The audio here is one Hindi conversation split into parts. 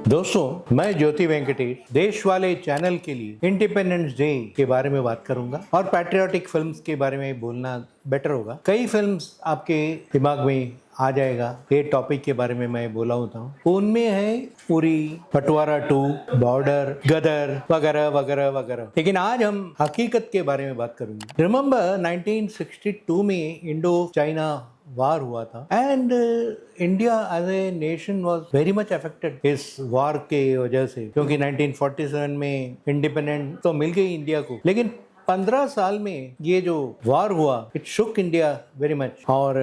दोस्तों, मैं ज्योति वेंकटेश देश वाले चैनल के लिए इंडिपेंडेंस डे के बारे में बात करूंगा और पैट्रियोटिक फिल्म्स के बारे में बोलना बेटर होगा। कई फिल्म्स आपके दिमाग में आ जाएगा ये टॉपिक के बारे में मैं बोला होता हूँ। उनमें है उरी, बंटवारा 2, बॉर्डर, गदर वगैरह वगैरह वगैरह। लेकिन आज हम हकीकत के बारे में बात करेंगे। रिमेंबर 1962 में इंडो चाइना वार हुआ था and India as a nation was very much affected इस वार के वजह से, क्योंकि 1947 में इंडिपेंडेंट तो मिल गई इंडिया को, लेकिन 15 साल में ये जो वार हुआ it Shuk India very much. और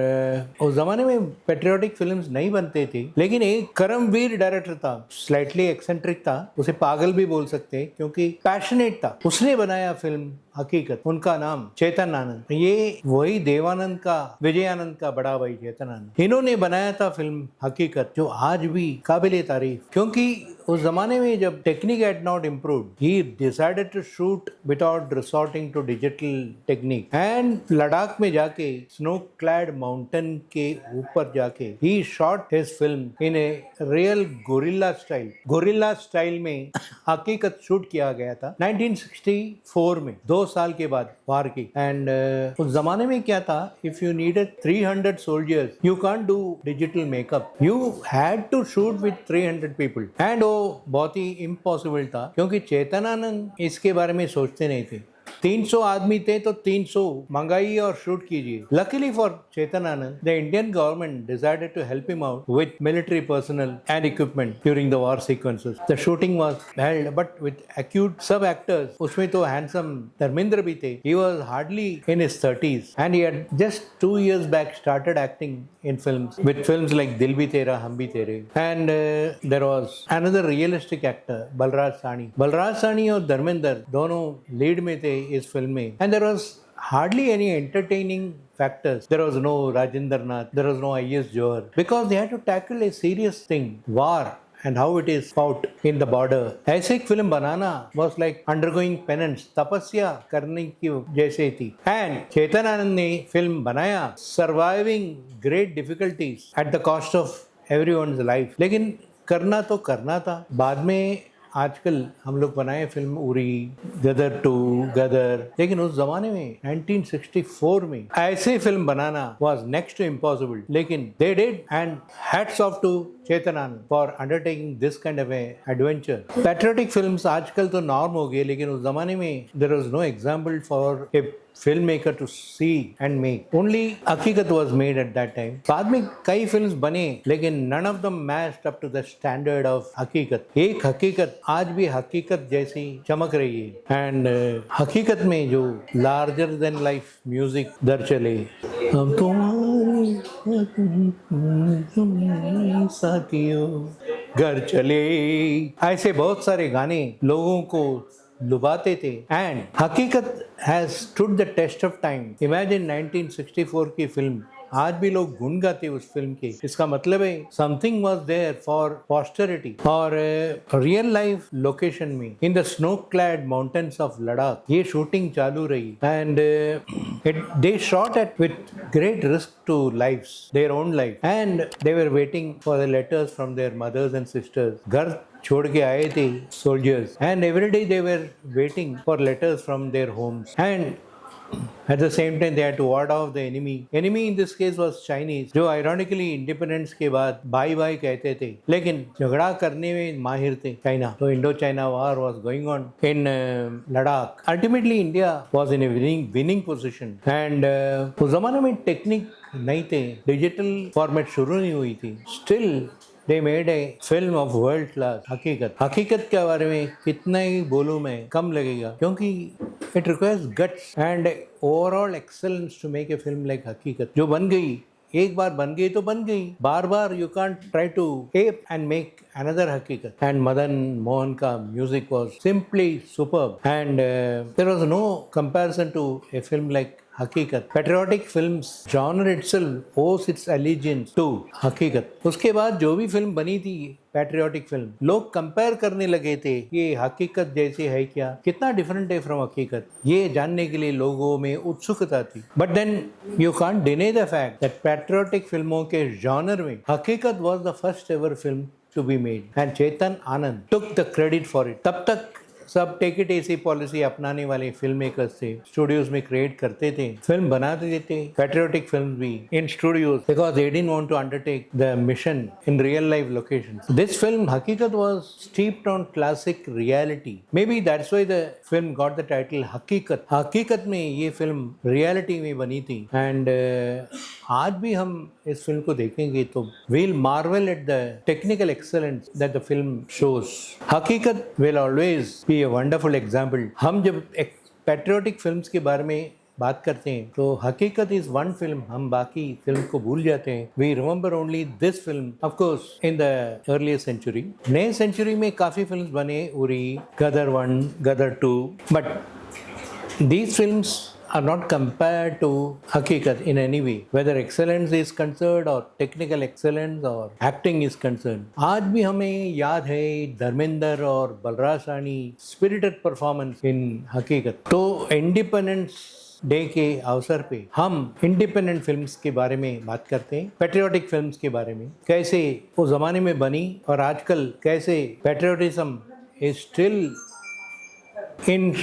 उस जमाने में पेट्रियोटिक फिल्म्स नहीं बनते थे, लेकिन एक करमवीर डायरेक्टर था, स्लाइटली एक्सेंट्रिक था, उसे पागल भी बोल सकते हैं क्योंकि पैशनेट था। उसने बनाया फिल्म हकीकत। उनका नाम चेतन आनंद। ये वही देवानंद का, विजयानंद का बड़ा भाई चेतन आनंद। इन्होंने बनाया था फिल्म हकीकत, जो आज भी काबिले तारीफ, क्योंकि उस जमाने में जब technique had not improved, he decided to shoot without resorting to digital technique and Ladakh में जाके स्नो क्लैड माउंटेन के ऊपर जाके he shot his film in a real guerrilla style में हकीकत शूट किया गया था 1964 में, 2 साल के बाद वार की। एंड उस जमाने में क्या था, if you needed 300 soldiers you can't do digital makeup, you had to shoot with 300 people and वो बहुत ही इम्पॉसिबल था, क्योंकि चेतन आनंद इसके बारे में सोचते नहीं थे। 300 आदमी थे तो 300 मंगाइए और शूट कीजिए। Luckily for Chetan Anand, the Indian government decided to help him out with military personnel and equipment during the war sequences. The shooting was held, but with acute sub-actors. उसमें तो handsome धर्मेंद्र भी थे. He was hardly in his 30s and he had just 2 years back started acting in films with films like Dil Bhi Tera, Hum Bhi Tere. And there was another realistic actor, Balraj Sahni. Balraj Sahni और धर्मेंद्र दोनों लीड में थे इस फिल्म में, and there was hardly any entertaining factors. There was no Rajendra Nath, there was no I.S. Johar, because they had to tackle a serious thing, war and how it is fought in the border. ऐसे एक film banana was like undergoing penance, तपस्या करने की जैसे थी। And चेतन आनंद ने फिल्म बनाया surviving great difficulties at the cost of everyone's life, लेकिन करना तो करना था। बाद में आजकल हम लोग बनाए फिल्म उरी, गदर 2, गदर, लेकिन उस जमाने में 1964 में ऐसे film banana was next to impossible, लेकिन they did and hats off to Chetan Anand for undertaking this kind of a adventure. Patriotic films आजकल तो नॉर्म हो गए, लेकिन उस जमाने में there was no example for a filmmaker to see and make. Only हकीकत was made at that time. बाद में कई फिल्म्स बने, लेकिन none of them matched up to the standard of हकीकत। एक हकीकत आज भी हकीकत जैसी चमक रही है। एंड हकीकत में जो लार्जर देन लाइफ म्यूजिक दर चले, हम तुम्हारे साथियों घर चले, ऐसे बहुत सारे गाने लोगों को लुभाते थे। And Haqeeqat has stood the test of time. Imagine 1964 की फिल्म, आज भी लोग गुनगाते उस फिल्म के। इसका मतलब है something was there for posterity. और रियल लाइफ लोकेशन में in the snow clad mountains of Ladakh ये शूटिंग चालू रही। And they shot at with great risk to lives, their own life, and they were waiting for the letters from their mothers and sisters. घर छोड़ के आए थे soldiers and every day they were waiting for letters from their homes, and at the same time they had to ward off the enemy. Enemy in this case was Chinese, जो ironically independence के बाद बाई बाई कहते थे, लेकिन झगड़ा करने में माहिर थे चाइना। तो Indo China war was going on in Ladakh. Ultimately India was in a winning position and उस जमाने में टेक्निक नहीं थे, डिजिटल फॉर्मेट शुरू नहीं हुई थी। Still they made a film of world class. हकीकत के बारे में कितना ही बोलूं मैं कम लगेगा, क्योंकि it requires guts and overall excellence to make a film like हकीकत, जो बन गई। एक बार बन गई तो बन गई, बार बार you can't try to ape and make another हकीकत. And मदन मोहन का music was simply superb and there was no comparison to a film like Haqeeqat. Patriotic films genre itself owes its allegiance to Haqeeqat. उसके बाद जो भी फिल्म बनी थी पैट्रियोटिक फिल्म, लोग कंपेयर करने लगे थे, ये हकीकत जैसे है क्या, कितना डिफरेंट है फ्रॉम हकीकत, ये जानने के लिए लोगों में उत्सुकता थी। But then you can't deny the fact that patriotic फिल्मों के जॉनर में Haqeeqat was the first ever film to be made, and Chetan Anand took the credit for it. तब तक सब टेक इट इजी पॉलिसी अपनाने वाले फिल्म मेकर्स थे, स्टूडियोज में क्रिएट करते थे, फिल्म बनाते थे, पैट्रियोटिक फिल्म भी in studios, because they didn't want to undertake the mission in real life locations. This film Haqeeqat was steeped on classic reality. Maybe that's why the film got the title Haqeeqat. हकीकत में ये फिल्म रियलिटी में बनी थी, एंड आज भी हम इस फिल्म को देखेंगे तो we'll marvel at the technical excellence that the film shows. हकीकत will always be a wonderful example. हम जब पैट्रियोटिक फिल्म्स के बारे में बात करते हैं तो हकीकत इज वन फिल्म, हम बाकी फिल्म को भूल जाते हैं. We remember only this film, of course in the earlier century. नए सेंचुरी में काफ़ी फिल्म्स बने, Uri, Gadar 1, Gadar 2, but these films are not compared to Hakikat in any way, whether excellence is concerned or technical excellence or acting is concerned. आज भी हमें याद है धर्मेंद्र और बलराज रानी स्पिरिटेड परफॉर्मेंस इन हकीकत. तो इंडिपेंडेंस डे के अवसर पे हम इंडिपेंडेंट फिल्म्स के बारे में बात करते हैं, पैट्रियोटिक फिल्म्स के बारे में, कैसे उस जमाने में बनी और आजकल कैसे patriotism is still in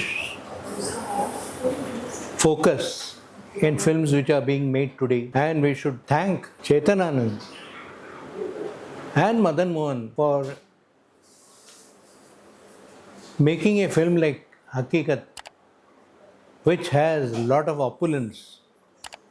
focus in films which are being made today. And we should thank Chetan Anand and Madan Mohan for making a film like Hakikat, which has a lot of opulence,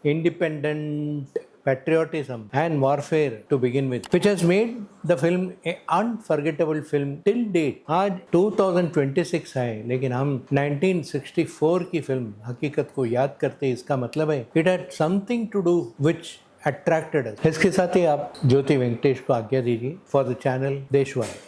independent patriotism and warfare to begin with, which has made the film an unforgettable film till date. आज 2026 है, लेकिन हम 1964 की फिल्म हकीकत को याद करते हैं. इसका मतलब है it had something to do which attracted us. इसके साथ ही आप ज्योति वेंकटेश को आज्ञा दीजिए for the channel देशवाले.